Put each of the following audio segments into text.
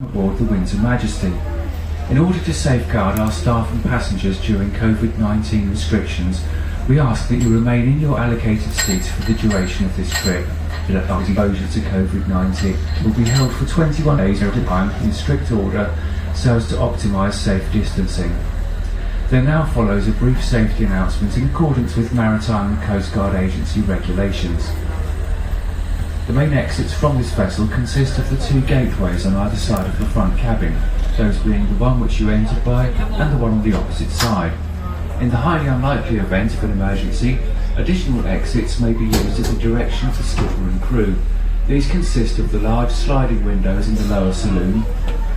aboard the Windsor Majesty. In order to safeguard our staff and passengers during COVID-19 restrictions, we ask that you remain in your allocated seats for the duration of this trip. Exposure to COVID-19 will be held for 21 days at a time in strict order so as to optimise safe distancing. There now follows a brief safety announcement in accordance with Maritime and Coast Guard Agency regulations. The main exits from this vessel consist of the two gateways on either side of the front cabin, those being the one which you entered by and the one on the opposite side. In the highly unlikely event of an emergency, additional exits may be used at the direction of the skipper and crew. These consist of the large sliding windows in the lower saloon,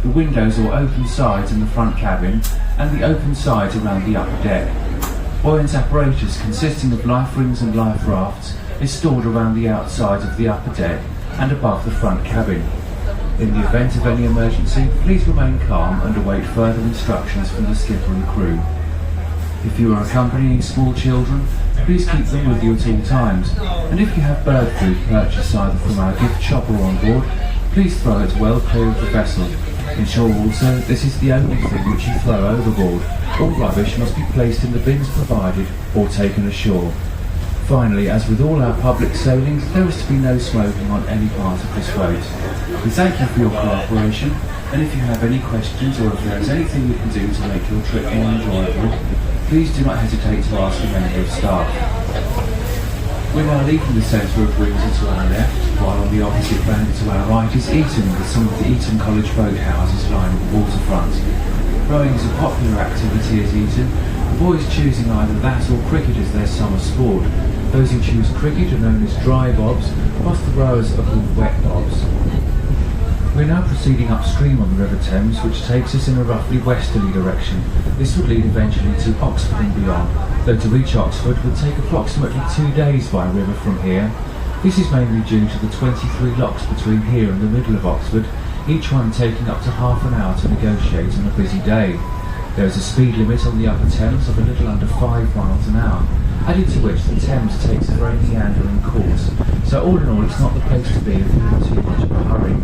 the windows or open sides in the front cabin, and the open sides around the upper deck. Buoyant apparatus consisting of life rings and life rafts is stored around the outsides of the upper deck and above the front cabin. In the event of any emergency, please remain calm and await further instructions from the skipper and crew. If you are accompanying small children, please keep them with you at all times, and if you have bird food purchased either from our gift shop or on board, please throw it well clear of the vessel. Ensure also this is the only thing which you throw overboard. All rubbish must be placed in the bins provided or taken ashore. Finally, as with all our public sailings, there is to be no smoking on any part of this boat. We thank you for your cooperation, and if you have any questions or if there is anything we can do to make your trip more enjoyable, please do not hesitate to ask a member of staff. We're now leaving the centre of Windsor to our left, while on the opposite bank to our right is Eton, with some of the Eton College boathouses lining the waterfront. Rowing is a popular activity at Eton, the boys choosing either that or cricket as their summer sport. Those who choose cricket are known as dry bobs, whilst the rowers are called wet bobs. We're now proceeding upstream on the River Thames, which takes us in a roughly westerly direction. This would lead eventually to Oxford and beyond, though to reach Oxford would take approximately 2 days by river from here. This is mainly due to the 23 locks between here and the middle of Oxford, each one taking up to half an hour to negotiate on a busy day. There is a speed limit on the Upper Thames of a little under 5 miles an hour, added to which the Thames takes a very meandering course, so all in all it's not the place to be if you're in too much of a hurry.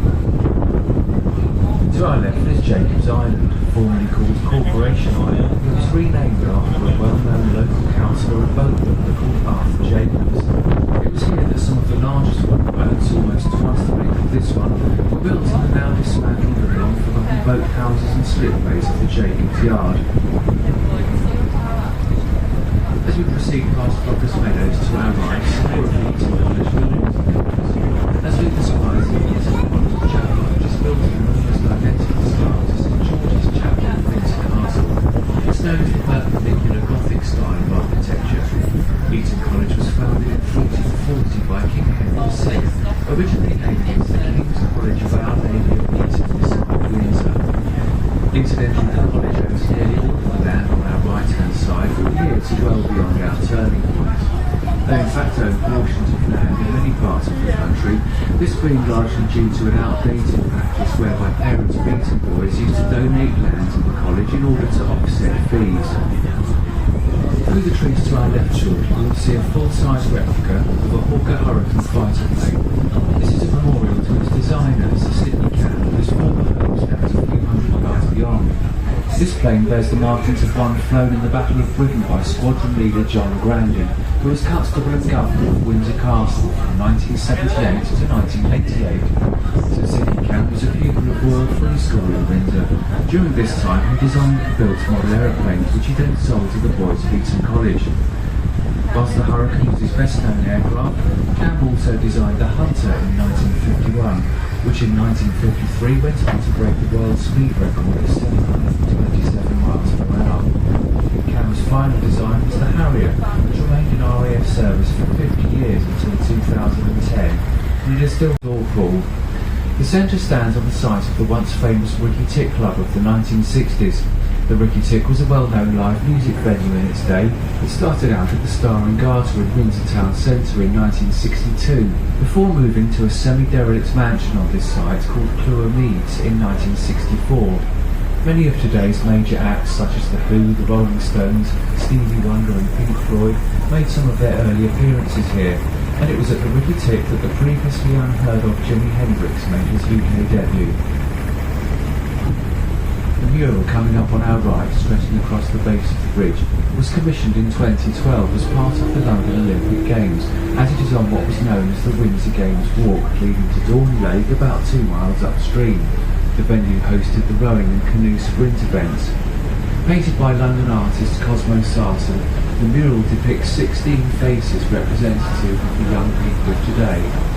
To our left is Jacob's Island, formerly called Corporation Island. It was renamed after a well-known local councillor and boat builder called Arthur Jacobs. It was here that some of the largest wooden boats, almost twice the length of this one, were built in the now dismantled and long-forgotten boat houses and slipways of the Jacobs Yard. As we proceed past Flockers Meadows to our right, more of the Eton College buildings. As we despise the Eton College Chapel, which is built in almost identical style to St George's Chapel in Windsor Castle. It's known as the perpendicular Gothic style of architecture. Eton College was founded in 1440 by King Henry VI, originally named as the King's College of Our Lady of Eton beside Windsor. Incidentally, the college owns nearly all of the land on our right-hand side from here to well beyond our turning point. They in fact own portions of land in many parts of the country, this being largely due to an outdated practice whereby parents of Eton boys used to donate land to the college in order to offset fees. Through the trees to our left shortly, you will see a full-size replica of a Hawker Hurricane fighter plane. This is a memorial to its designer, Sir Sidney Campbell, whose former home is kept a few hundred miles beyond. This plane bears the markings of one flown in the Battle of Britain by squadron leader John Grandin, who was Constable and Governor of Windsor Castle from 1978 to 1988. Sir Sidney Campbell was a pupil of Royal Free School in Windsor. During this time he designed and built model aeroplanes which he then sold to the boys of Eton College. Whilst the Hurricane was his best known aircraft, Campbell also designed the Hunter in 1951, which in 1953 went on to break the world speed record of 727 miles per hour. Campbell's final design was the Harrier, which remained in RAF service for 50 years until 2010, and it is still all cool. The centre stands on the site of the once famous Ricky Tick Club of the 1960s. The Ricky Tick was a well-known live music venue in its day. It started out at the Star and Garter in Windsor Town Centre in 1962, before moving to a semi-derelict mansion on this site called Clewer Meads in 1964. Many of today's major acts such as The Who, The Rolling Stones, Stevie Wonder and Pink Floyd made some of their early appearances here, and it was at the River Thames that the previously unheard of Jimi Hendrix made his UK debut. mural coming up on our right, stretching across the base of the bridge, was commissioned in 2012 as part of the London Olympic Games, as it is on what was known as the Windsor Games Walk, leading to Dorney Lake about 2 miles upstream. The venue hosted the rowing and canoe sprint events. Painted by London artist Cosmo Sarton, the mural depicts 16 faces representative of the young people of today.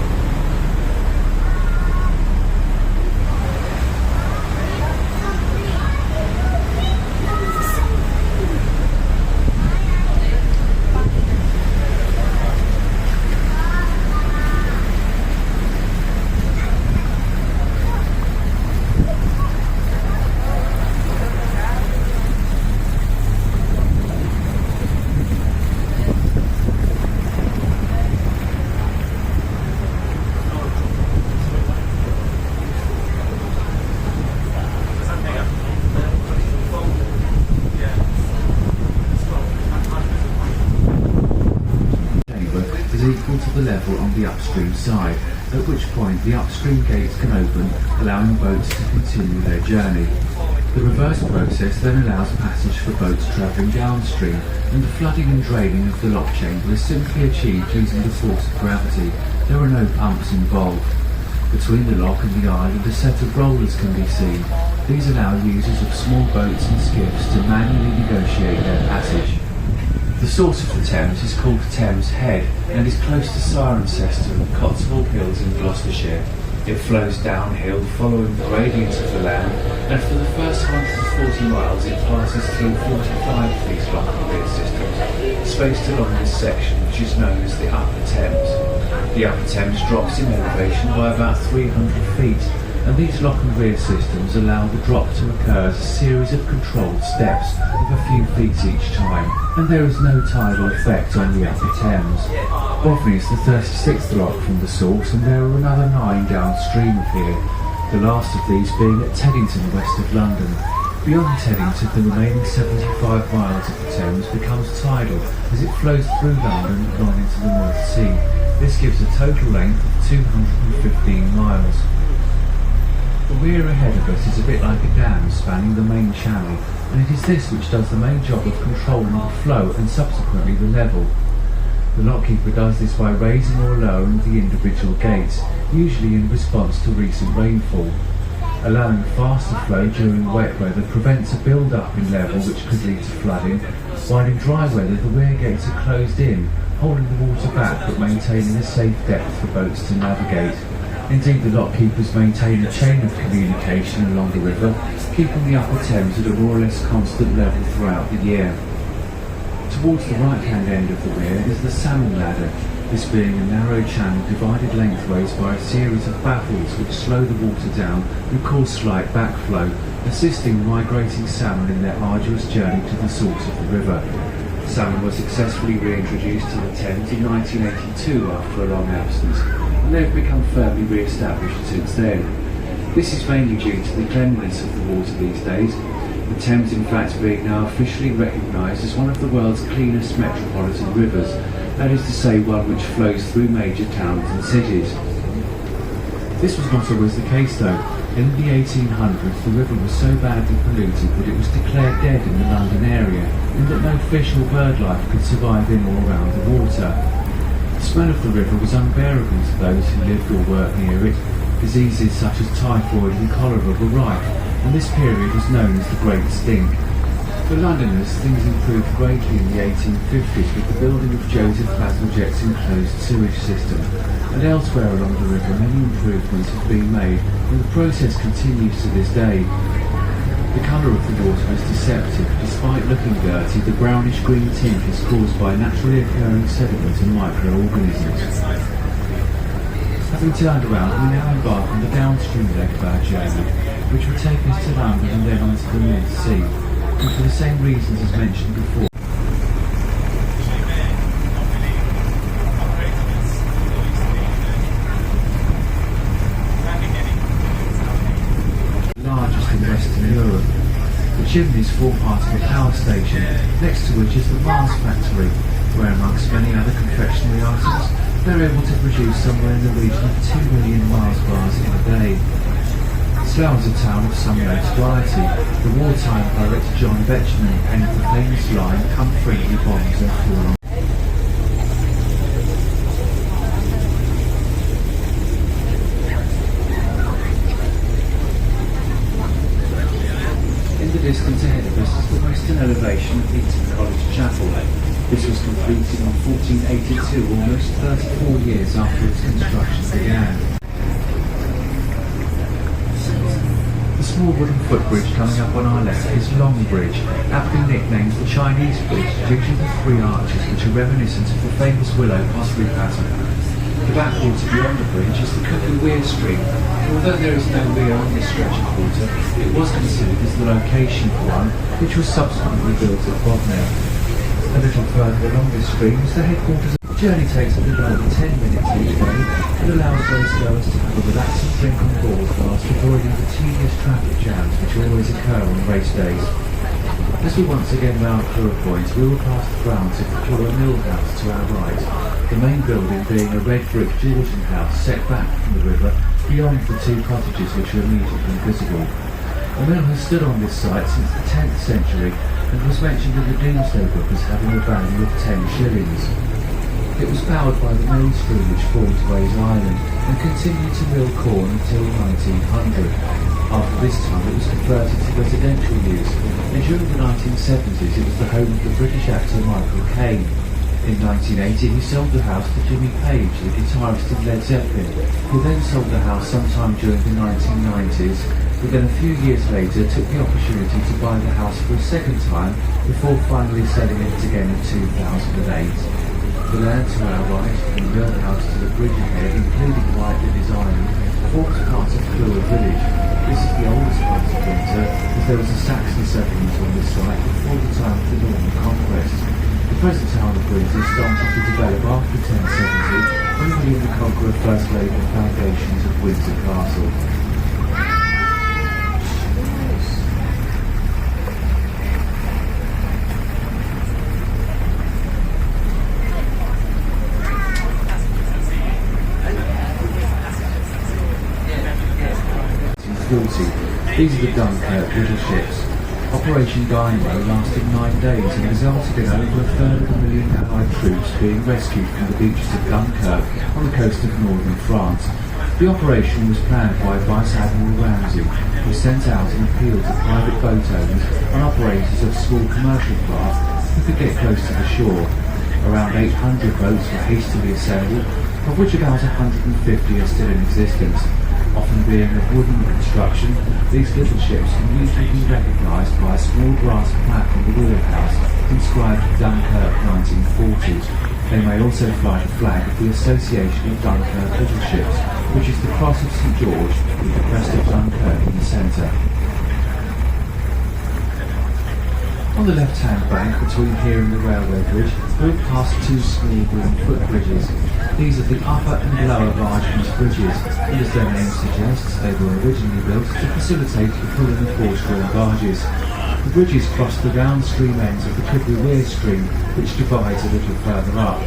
Equal to the level on the upstream side, at which point the upstream gates can open, allowing boats to continue their journey. The reverse process then allows passage for boats travelling downstream, and the flooding and draining of the lock chamber is simply achieved using the force of gravity. There are no pumps involved. Between the lock and the island, a set of rollers can be seen. These allow users of small boats and skiffs to manually negotiate their passage. The source of the Thames is called Thames Head and is close to Cirencester and Cotswold Hills in Gloucestershire. It flows downhill following the gradient of the land, and for the first 140 miles it passes through 45 of these lock and weir systems, spaced along this section which is known as the Upper Thames. The Upper Thames drops in elevation by about 300 feet, and these lock and weir systems allow the drop to occur as a series of controlled steps of a few feet each time, and there is no tidal effect on the Upper Thames. Bognor is the 36th lock from the source, and there are another 9 downstream of here, the last of these being at Teddington, west of London. Beyond Teddington, the remaining 75 miles of the Thames becomes tidal as it flows through London and on into the North Sea. This gives a total length of 215 miles. The weir ahead of us is a bit like a dam spanning the main channel, and it is this which does the main job of controlling the flow and subsequently the level. The lockkeeper does this by raising or lowering the individual gates, usually in response to recent rainfall. Allowing faster flow during wet weather prevents a build-up in level which could lead to flooding, while in dry weather the weir gates are closed in, holding the water back but maintaining a safe depth for boats to navigate. Indeed, the lockkeepers maintain a chain of communication along the river, keeping the Upper Thames at a more or less constant level throughout the year. Towards the right-hand end of the weir is the salmon ladder, this being a narrow channel divided lengthways by a series of baffles which slow the water down and cause slight backflow, assisting migrating salmon in their arduous journey to the source of the river. Salmon were successfully reintroduced to the Thames in 1982 after a long absence, and they have become firmly re-established since then. This is mainly due to the cleanliness of the water these days, the Thames in fact being now officially recognised as one of the world's cleanest metropolitan rivers, that is to say one which flows through major towns and cities. This was not always the case though. In the 1800s the river was so badly polluted that it was declared dead in the London area, and that no fish or bird life could survive in or around the water. The smell of the river was unbearable to those who lived or worked near it. Diseases such as typhoid and cholera were rife, and this period was known as the Great Stink. For Londoners, things improved greatly in the 1850s with the building of Joseph Bazalgette's enclosed sewage system, and elsewhere along the river many improvements have been made, and the process continues to this day. The colour of the water is deceptive. Despite looking dirty, the brownish-green tint is caused by naturally occurring sediment and microorganisms. Having turned around, we now embark on the downstream leg of our journey, which will take us to London and then on to the North Sea, and for the same reasons as mentioned before. Largest in Western Europe. The chimneys form part of a power station, next to which is the Mars factory, where amongst many other confectionery items, they're able to produce somewhere in the region of 2 million Mars bars in a day. Slough is a town of some notoriety. The wartime poet John Betjeman penned the famous line, "Come friendly bombs and fall on." In the distance ahead of us is the western elevation of Eton College Chapel. This was completed in 1482, almost 34 years after its construction began. The small wooden footbridge coming up on our left is Long Bridge, aptly nicknamed the Chinese Bridge due to the three arches which are reminiscent of the famous willow pottery pattern. The backwater beyond the bridge is the Cuckoo Weir Stream. Although there is no weir on this stretch of water, it was considered as the location for one, which was subsequently built at Bodmin. A little further along this stream is the headquarters. The journey takes a little over 10 minutes each way and allows those goers to have a relaxing drink on board whilst avoiding the tedious traffic jams which always occur on race days. As we once again round Curra Point, we will pass the grounds of the Curra Mill House to our right, the main building being a red brick Georgian house set back from the river beyond the two cottages which are immediately visible. A mill has stood on this site since the 10th century and was mentioned in the Domesday Book as having a value of 10 shillings. It was powered by the mill stream which formed Ways Island and continued to mill corn until 1900. After this time it was converted to residential use, and during the 1970s it was the home of the British actor Michael Caine. In 1980 he sold the house to Jimmy Page, the guitarist in Led Zeppelin, who then sold the house sometime during the 1990s, but then a few years later took the opportunity to buy the house for a second time before finally selling it again in 2008. The land to our right, from the mill house to the bridge ahead, including Whiteley's Island, forms part of Clwyd village. This is the oldest part of Windsor, as there was a Saxon settlement on this site before the time of the Norman Conquest. The present town of Windsor started to develop after 1070, when William the Conqueror first laid the foundations of Windsor Castle. These are the Dunkirk little ships. Operation Dynamo lasted 9 days and resulted in over 1,300,000 Allied troops being rescued from the beaches of Dunkirk on the coast of northern France. The operation was planned by Vice Admiral Ramsay, who sent out an appeal to private boat owners and operators of small commercial craft who could get close to the shore. Around 800 boats were hastily assembled, of which about 150 are still in existence. Often being of wooden construction, these little ships can usually be recognised by a small brass plaque on the wheelhouse inscribed Dunkirk 1940. They may also fly the flag of the Association of Dunkirk Little Ships, which is the cross of St George with the crest of Dunkirk in the centre. On the left-hand bank between here and the railway bridge, we'll pass two small wooden footbridges. These are the upper and lower bargeman's bridges, and as their name suggests, they were originally built to facilitate the pulling of horse-drawn barges. The bridges cross the downstream ends of the Cuckoo Weir Stream, which divides a little further up.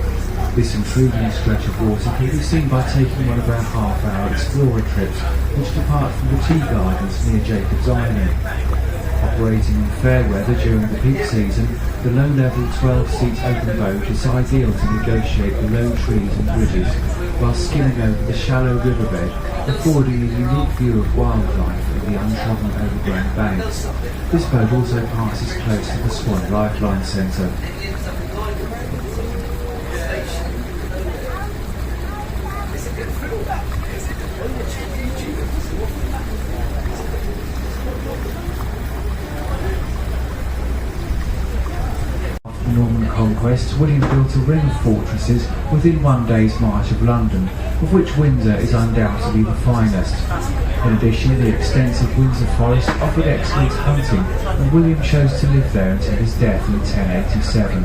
This intriguing stretch of water can be seen by taking one of our half-hour explorer trips, which depart from the tea gardens near Jacob's Island. Operating in fair weather during the peak season, the low-level 12-seat open boat is ideal to negotiate the low trees and bridges, while skimming over the shallow riverbed, affording a unique view of wildlife and the untrodden overgrown banks. This boat also passes close to the Swan Lifeline Centre. Norman Conquest, William built a ring of fortresses within 1 day's march of London, of which Windsor is undoubtedly the finest. In addition, the extensive Windsor Forest offered excellent hunting, and William chose to live there until his death in 1087.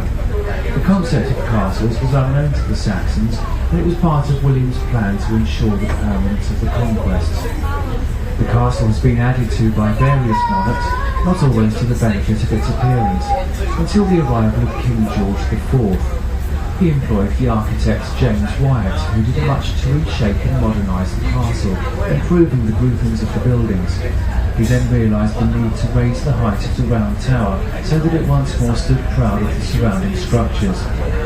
The concept of castles was unknown to the Saxons, and it was part of William's plan to ensure the permanence of the conquests. The castle has been added to by various monarchs, not always to the benefit of its appearance, until the arrival of King George IV. He employed the architect James Wyatt, who did much to reshape and modernise the castle, improving the groupings of the buildings. He then realised the need to raise the height of the round tower so that it once more stood proud of the surrounding structures.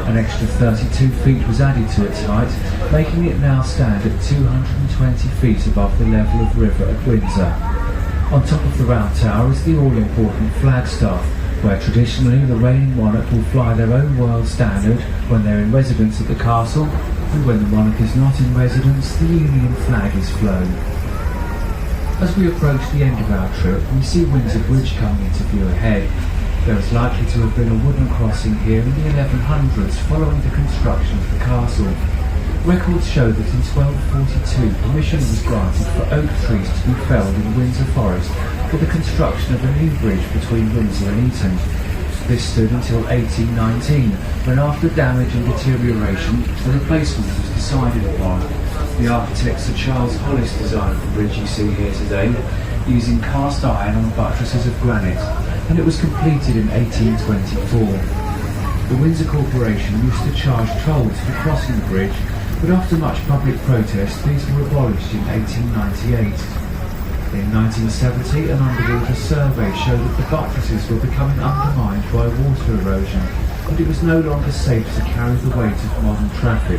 An extra 32 feet was added to its height, making it now stand at 220 feet above the level of river at Windsor. On top of the round tower is the all-important flagstaff, where traditionally the reigning monarch will fly their own royal standard when they're in residence at the castle, and when the monarch is not in residence, the Union flag is flown. As we approach the end of our trip, we see Windsor Bridge coming into view ahead. There is likely to have been a wooden crossing here in the 1100s following the construction of the castle. Records show that in 1242 permission was granted for oak trees to be felled in Windsor Forest for the construction of a new bridge between Windsor and Eton. This stood until 1819, when after damage and deterioration, a replacement was decided upon. The architect Sir Charles Hollis designed the bridge you see here today, using cast iron on buttresses of granite, and it was completed in 1824. The Windsor Corporation used to charge tolls for crossing the bridge, but after much public protest, these were abolished in 1898. In 1970, an underwater survey showed that the buttresses were becoming undermined by water erosion, and it was no longer safe to carry the weight of modern traffic.